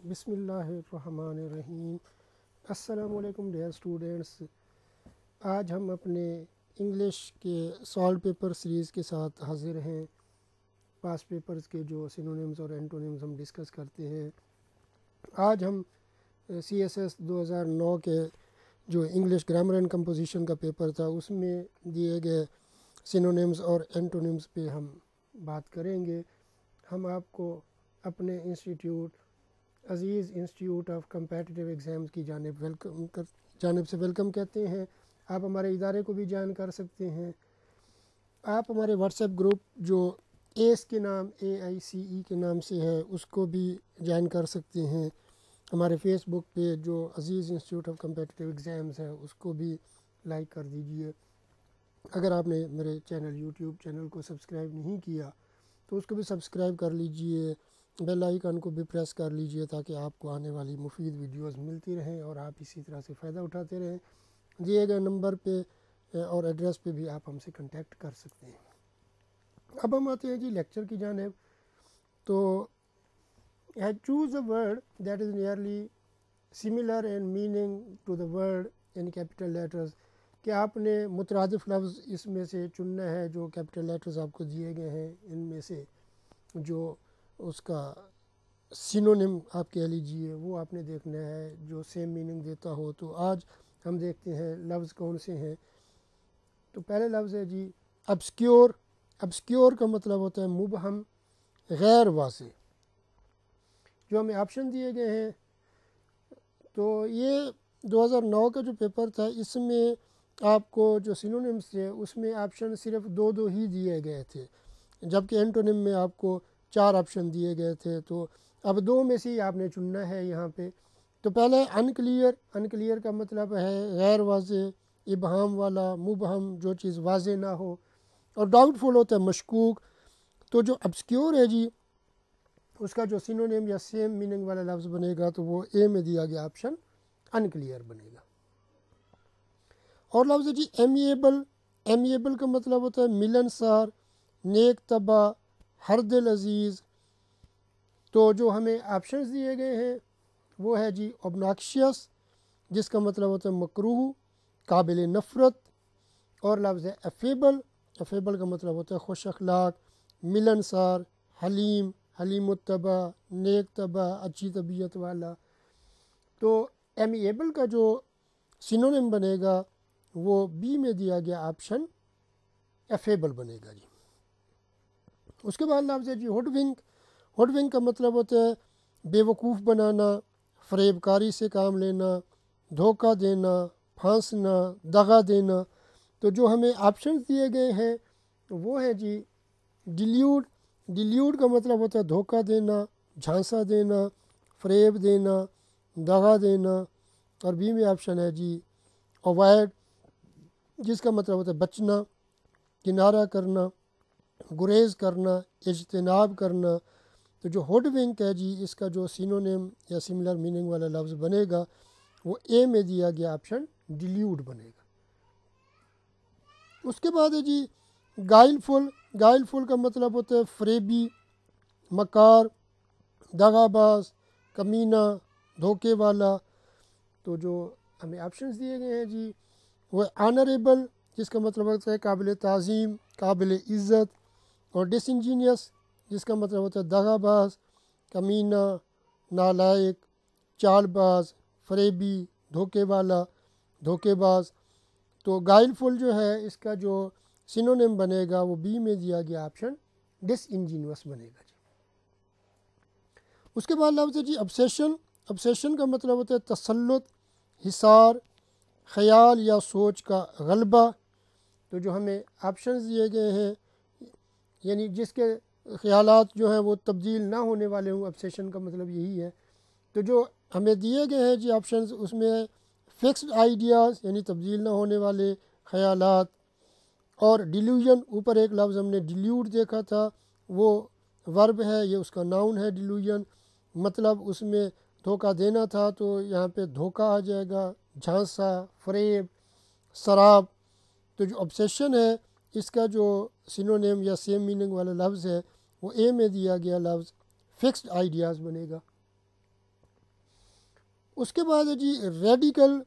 بسم اللہ الرحمن الرحیم۔ السلام علیکم ڈیئر اسٹوڈنٹس، آج ہم اپنے انگلش کے سالو پیپر سیریز کے ساتھ حاضر ہیں۔ پاس پیپرز کے جو سینونیمز اور اینٹونیمز ہم ڈسکس کرتے ہیں، آج ہم CSS 2009 کے جو انگلش گرامر اینڈ کمپوزیشن کا پیپر تھا اس میں دیے گئے سینونیمز اور اینٹونیمز پہ ہم بات کریں گے۔ ہم آپ کو اپنے عزیز انسٹیٹیوٹ آف کمپیٹیٹیو ایگزامز کی جانب سے ویلکم کہتے ہیں۔ آپ ہمارے ادارے کو بھی جوائن کر سکتے ہیں۔ آپ ہمارے واٹس ایپ گروپ جو ایس کے نام AICE کے نام سے ہے اس کو بھی جوائن کر سکتے ہیں۔ ہمارے فیس بک پہ جو عزیز انسٹیٹیوٹ آف کمپیٹیٹیو ایگزامز ہے اس کو بھی لائک کر دیجئے۔ اگر آپ نے میرے یوٹیوب چینل کو سبسکرائب نہیں کیا تو اس کو بھی سبسکرائب کر لیجئے، بیل آئیکن کو بھی پریس کر لیجئے تاکہ آپ کو آنے والی مفید ویڈیوز ملتی رہیں اور آپ اسی طرح سے فائدہ اٹھاتے رہیں۔ دیے گئے نمبر پہ اور ایڈریس پہ بھی آپ ہم سے کنٹیکٹ کر سکتے ہیں۔ اب ہم آتے ہیں جی لیکچر کی جانب۔ تو choose a word that is nearly similar in meaning to the word in capital letters, کہ آپ نے مترادف لفظ اس میں سے چننا ہے جو کیپٹل لیٹرز آپ کو دیے گئے ہیں، ان میں سے جو اس کا سینونیم آپ کہہ لیجئے وہ آپ نے دیکھنا ہے جو سیم میننگ دیتا ہو۔ تو آج ہم دیکھتے ہیں لفظ کون سے ہیں۔ تو پہلے لفظ ہے جی ابسکیور۔ ابسکیور کا مطلب ہوتا ہے مبہم، غیر واضح۔ جو ہمیں آپشن دیے گئے ہیں، تو یہ 2009 کا جو پیپر تھا اس میں آپ کو جو سینونیمز تھے اس میں آپشن صرف دو ہی دیے گئے تھے، جبکہ اینٹونیم میں آپ کو 4 آپشن دیے گئے تھے۔ تو اب 2 میں سے ہی آپ نے چننا ہے یہاں پہ۔ تو پہلے انکلیئر۔ انکلیئر کا مطلب ہے غیر واضح، ابہام والا، مبہم، جو چیز واضح نہ ہو۔ اور ڈاؤٹ فل ہوتا ہے مشکوک۔ تو جو ابسکیور ہے جی اس کا جو سینونیم یا سیم میننگ والا لفظ بنے گا تو وہ اے میں دیا گیا آپشن انکلیئر بنے گا۔ اور لفظ ہے جی ایمیبل۔ ایمیبل کا مطلب ہوتا ہے ملنسار، نیک طبع، ہر دل عزیز۔ تو جو ہمیں آپشنز دیے گئے ہیں وہ ہے جی اوبناکشیس، جس کا مطلب ہوتا ہے مکروہ، قابل نفرت۔ اور لفظ ہے افیبل۔ افیبل کا مطلب ہوتا ہے خوش اخلاق، ملنسار، حلیم، حلیم الطبع، نیک طبع، اچھی طبیعت والا۔ تو ایمیبل کا جو سینونیم بنے گا وہ بی میں دیا گیا آپشن افیبل بنے گا جی۔ اس کے بعد لفظ ہے جی ہوڈ ونک۔ ہوڈ ونک کا مطلب ہوتا ہے بے وقوف بنانا، فریب کاری سے کام لینا، دھوکہ دینا، پھانسنا، دغا دینا۔ تو جو ہمیں آپشنز دیے گئے ہیں وہ ہے جی ڈیلیوڈ۔ ڈیلیوڈ کا مطلب ہوتا ہے دھوکہ دینا، جھانسا دینا، فریب دینا، دغا دینا۔ اور بی میں آپشن ہے جی اوائڈ، جس کا مطلب ہوتا ہے بچنا، کنارہ کرنا، گریز کرنا، اجتناب کرنا۔ تو جو ہوڈ ونک ہے جی اس کا جو سینونیم یا سملر میننگ والا لفظ بنے گا وہ اے میں دیا گیا آپشن ڈیلیوڈ بنے گا۔ اس کے بعد ہے جی گائل فل۔ گائل فل کا مطلب ہوتا ہے فریبی، مکار، دغا باز، کمینہ، دھوکے والا۔ تو جو ہمیں آپشنز دیے گئے ہیں جی وہ آنریبل، جس کا مطلب ہوتا ہے قابل تعظیم، قابل عزت۔ اور ڈس انجینئس، جس کا مطلب ہوتا ہے دغا باز، کمینہ، نالائق، چال باز، فریبی، دھوکے والا، دھوکے باز۔ تو گائل فل جو ہے اس کا جو سینونیم بنے گا وہ بی میں دیا گیا آپشن ڈس انجینیوس بنے گا جی۔ اس کے بعد لفظ ہے جی ابسیشن۔ ابسیشن کا مطلب ہوتا ہے تسلط، حصار، خیال یا سوچ کا غلبہ۔ تو جو ہمیں آپشنز دیے گئے ہیں یعنی جس کے خیالات جو ہیں وہ تبدیل نہ ہونے والے ہوں، ابسیشن کا مطلب یہی ہے۔ تو جو ہمیں دیے گئے ہیں جی آپشنز اس میں فکسڈ آئیڈیاز یعنی تبدیل نہ ہونے والے خیالات، اور ڈیلیوژن۔ اوپر ایک لفظ ہم نے ڈیلیوڈ دیکھا تھا، وہ ورب ہے، یہ اس کا ناؤن ہے ڈیلیوژن۔ مطلب اس میں دھوکہ دینا تھا تو یہاں پہ دھوکہ آ جائے گا، جھانسا، فریب، سراب۔ تو جو obsession ہے اس کا جو سینونیم یا سیم میننگ والا لفظ ہے وہ اے میں دیا گیا لفظ فکسڈ آئیڈیاز بنے گا۔ اس کے بعد ہے جی ریڈیکل.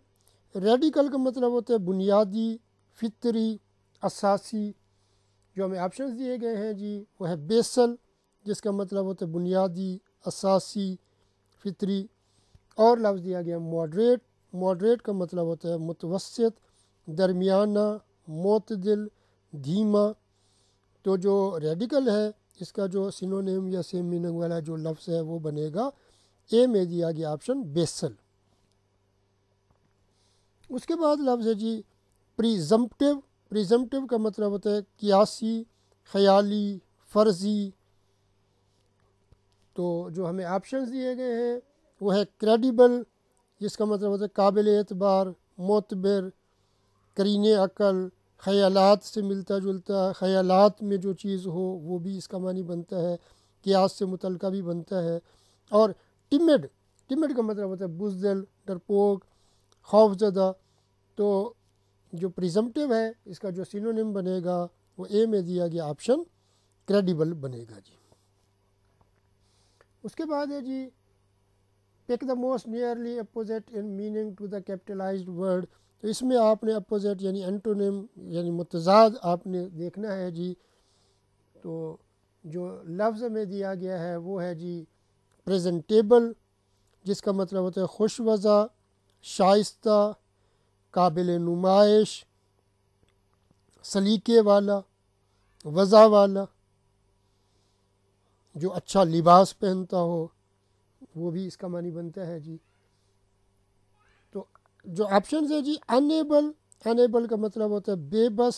ریڈیکل کا مطلب ہوتا ہے بنیادی، فطری، اساسی. جو ہمیں آپشنز دیے گئے ہیں جی وہ ہے بیسل، جس کا مطلب ہوتا ہے بنیادی، اساسی، فطری. اور لفظ دیا گیا ماڈریٹ. ماڈریٹ کا مطلب ہوتا ہے متوسط، درمیانہ، معتدل، دھیما. تو جو ریڈیکل ہے اس کا جو سینونیم یا سیم میننگ والا جو لفظ ہے وہ بنے گا اے میں دیا گیا آپشن بیسل. اس کے بعد لفظ ہے جی پریزمپٹیو. پریزمپٹیو کا مطلب ہوتا ہے قیاسی، خیالی، فرضی. تو جو ہمیں آپشنز دیے گئے ہیں وہ ہے کریڈیبل، جس کا مطلب ہوتا ہے قابل اعتبار، معتبر، قرین عقل، خیالات سے ملتا جلتا. خیالات میں جو چیز ہو وہ بھی اس کا معنی بنتا ہے، قیاس سے متعلقہ بھی بنتا ہے. اور ٹمڈ. ٹمڈ کا مطلب ہوتا ہے بزدل، ڈرپوک، خوف زدہ. تو جو پریزمپٹیو ہے اس کا جو سینونیم بنے گا وہ اے میں دیا گیا آپشن کریڈیبل بنے گا جی. اس کے بعد ہے جی pick the most nearly opposite in meaning to the capitalized word. تو اس میں آپ نے اپوزٹ یعنی اینٹونیم یعنی متضاد آپ نے دیکھنا ہے جی. تو جو لفظ میں دیا گیا ہے وہ ہے جی پریزنٹیبل، جس کا مطلب ہوتا ہے خوش وضع، شائستہ، قابل نمائش، سلیقے والا، وضع والا. جو اچھا لباس پہنتا ہو وہ بھی اس کا معنی بنتا ہے جی. تو جو آپشنز ہے جی انیبل. انیبل کا مطلب ہوتا ہے بے بس،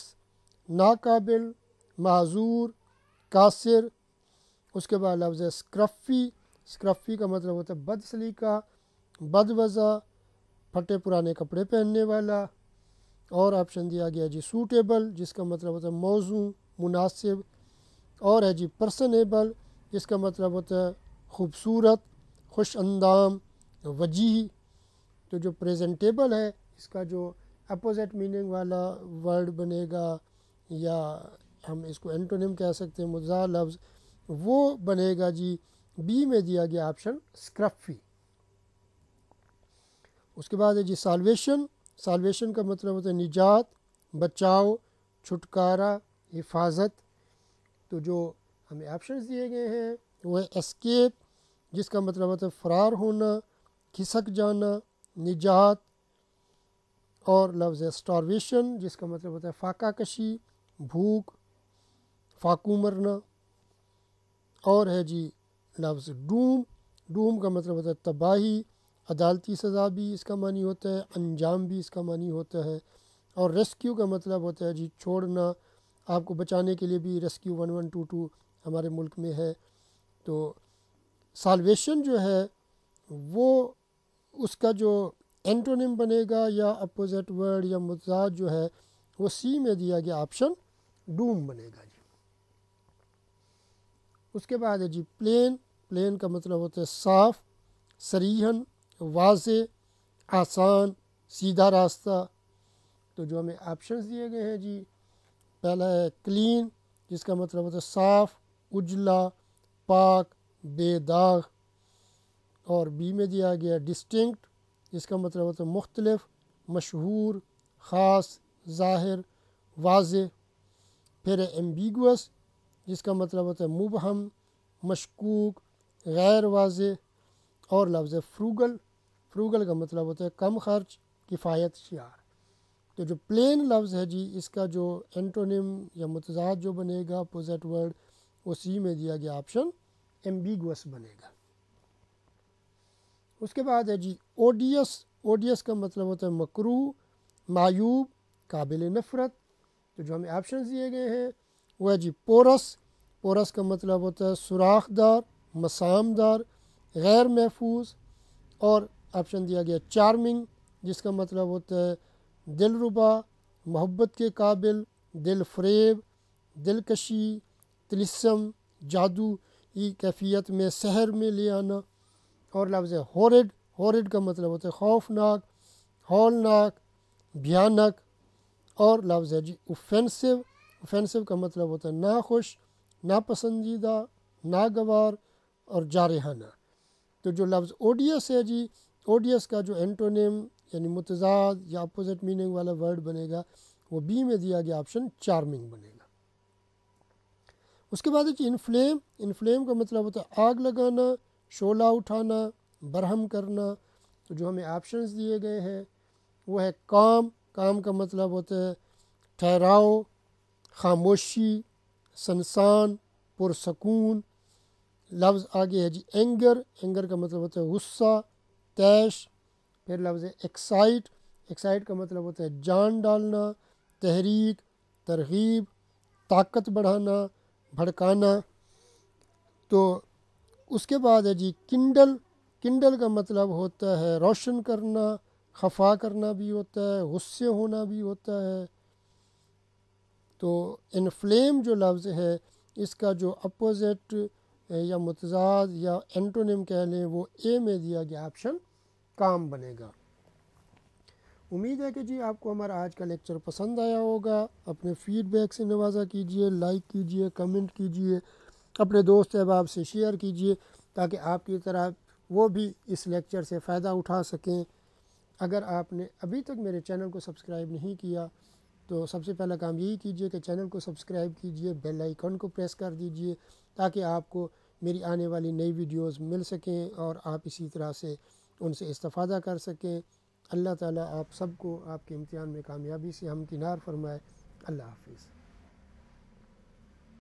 ناقابل، معذور، قاصر. اس کے بعد لفظ ہے اسکرفی. اسکرفی کا مطلب ہوتا ہے بد سلیقہ، بد وضع، پھٹے پرانے کپڑے پہننے والا. اور آپشن دیا گیا جی سوٹیبل، جس کا مطلب ہوتا ہے موزوں، مناسب. اور ہے جی پرسنیبل، جس کا مطلب ہوتا ہے خوبصورت، خوش اندام، وجیح. تو جو پریزنٹیبل ہے اس کا جو اپوزٹ میننگ والا ورڈ بنے گا یا ہم اس کو اینٹونیم کہہ سکتے ہیں مضاد لفظ، وہ بنے گا جی بی میں دیا گیا آپشن اسکرفی. اس کے بعد ہے جی سالویشن. سالویشن کا مطلب ہوتا ہے نجات، بچاؤ، چھٹکارا، حفاظت. تو جو ہمیں آپشنز دیے گئے ہیں وہ ہے اسکیپ، جس کا مطلب ہوتا ہے فرار ہونا، کھسک جانا، نجات. اور لفظ ہے اسٹارویشن، جس کا مطلب ہوتا ہے فاقہ کشی، بھوک، فاقوں مرنا. اور ہے جی لفظ ڈوم. ڈوم کا مطلب ہوتا ہے تباہی، عدالتی سزا بھی اس کا معنی ہوتا ہے، انجام بھی اس کا معنی ہوتا ہے. اور ریسکیو کا مطلب ہوتا ہے جی چھوڑنا، آپ کو بچانے کے لیے بھی ریسکیو 1122 ہمارے ملک میں ہے. تو سالویشن جو ہے وہ اس کا جو اینٹونیم بنے گا یا اپوزٹ ورڈ یا متضاد جو ہے وہ سی میں دیا گیا آپشن ڈوم بنے گا جی. اس کے بعد ہے جی پلین. پلین کا مطلب ہوتا ہے صاف، صریحاً، واضح، آسان، سیدھا راستہ. تو جو ہمیں آپشنز دیے گئے ہیں جی پہلا ہے کلین، جس کا مطلب ہوتا ہے صاف، اجلا، پاک، بے داغ. اور بی میں دیا گیا ڈسٹنکٹ، جس کا مطلب ہوتا ہے مختلف، مشہور، خاص، ظاہر، واضح. پھر ہے ایمبیگوس، جس کا مطلب ہوتا ہے مبہم، مشکوک، غیر واضح. اور لفظ ہے فروگل. فروگل کا مطلب ہوتا ہے کم خرچ، کفایت شیار. تو جو پلین لفظ ہے جی اس کا جو اینٹونیم یا متضاد جو بنے گا اپوزٹ ورڈ وہ سی میں دیا گیا آپشن ایمبیگوس بنے گا. اس کے بعد ہے جی اوڈیس. اوڈیس کا مطلب ہوتا ہے مکروہ، معیوب، قابل نفرت. تو جو ہمیں آپشنز دیے گئے ہیں وہ ہے جی پورس. پورس کا مطلب ہوتا ہے سوراخ دار، مسام دار، غیر محفوظ. اور آپشن دیا گیا چارمنگ، جس کا مطلب ہوتا ہے دلربا، محبت کے قابل، دل فریب، دلکشی، طلسم، جادو کی کیفیت میں سحر میں لے آنا. اور لفظ ہے ہورڈ. ہورڈ کا مطلب ہوتا ہے خوفناک، ہولناک، بھیانک. اور لفظ ہے جی اوفینسو. اوفینسو کا مطلب ہوتا ہے ناخوش، ناپسندیدہ، ناگوار اور جارحانہ. تو جو لفظ اوڈیس ہے جی اوڈیس کا جو اینٹونیم یعنی متضاد یا اپوزٹ میننگ والا ورڈ بنے گا وہ بی میں دیا گیا آپشن چارمنگ بنے گا۔ اس کے بعد ہے کہ انفلیم، انفلیم کا مطلب ہوتا ہے آگ لگانا، شعلہ اٹھانا، برہم کرنا۔ تو جو ہمیں آپشنز دیے گئے ہیں وہ ہے کام، کام کا مطلب ہوتا ہے ٹھہراؤ، خاموشی، سنسان، پرسکون۔ لفظ آگے ہے جی اینگر، اینگر کا مطلب ہوتا ہے غصہ، طیش۔ پھر لفظ ہے ایکسائٹ، ایکسائٹ کا مطلب ہوتا ہے جان ڈالنا، تحریک، ترغیب، طاقت بڑھانا، بھڑکانا۔ تو اس کے بعد ہے جی کنڈل، کنڈل کا مطلب ہوتا ہے روشن کرنا، خفا کرنا بھی ہوتا ہے، غصے ہونا بھی ہوتا ہے۔ تو انفلیم جو لفظ ہے اس کا جو اپوزٹ یا متضاد یا اینٹونیم کہہ لیں وہ اے میں دیا گیا آپشن کام بنے گا۔ امید ہے کہ جی آپ کو ہمارا آج کا لیکچر پسند آیا ہوگا۔ اپنے فیڈ بیک سے نوازا کیجئے، لائک کیجئے، کمنٹ کیجئے، اپنے دوست احباب سے شیئر کیجئے تاکہ آپ کی طرح وہ بھی اس لیکچر سے فائدہ اٹھا سکیں۔ اگر آپ نے ابھی تک میرے چینل کو سبسکرائب نہیں کیا تو سب سے پہلا کام یہی کیجئے کہ چینل کو سبسکرائب کیجئے، بیل آئیکن کو پریس کر دیجئے تاکہ آپ کو میری آنے والی نئی ویڈیوز مل سکیں اور آپ اسی طرح سے ان سے استفادہ کر سکیں۔ اللہ تعالیٰ آپ سب کو آپ کے امتحان میں کامیابی سے ہمکنار فرمائے۔ اللہ حافظ۔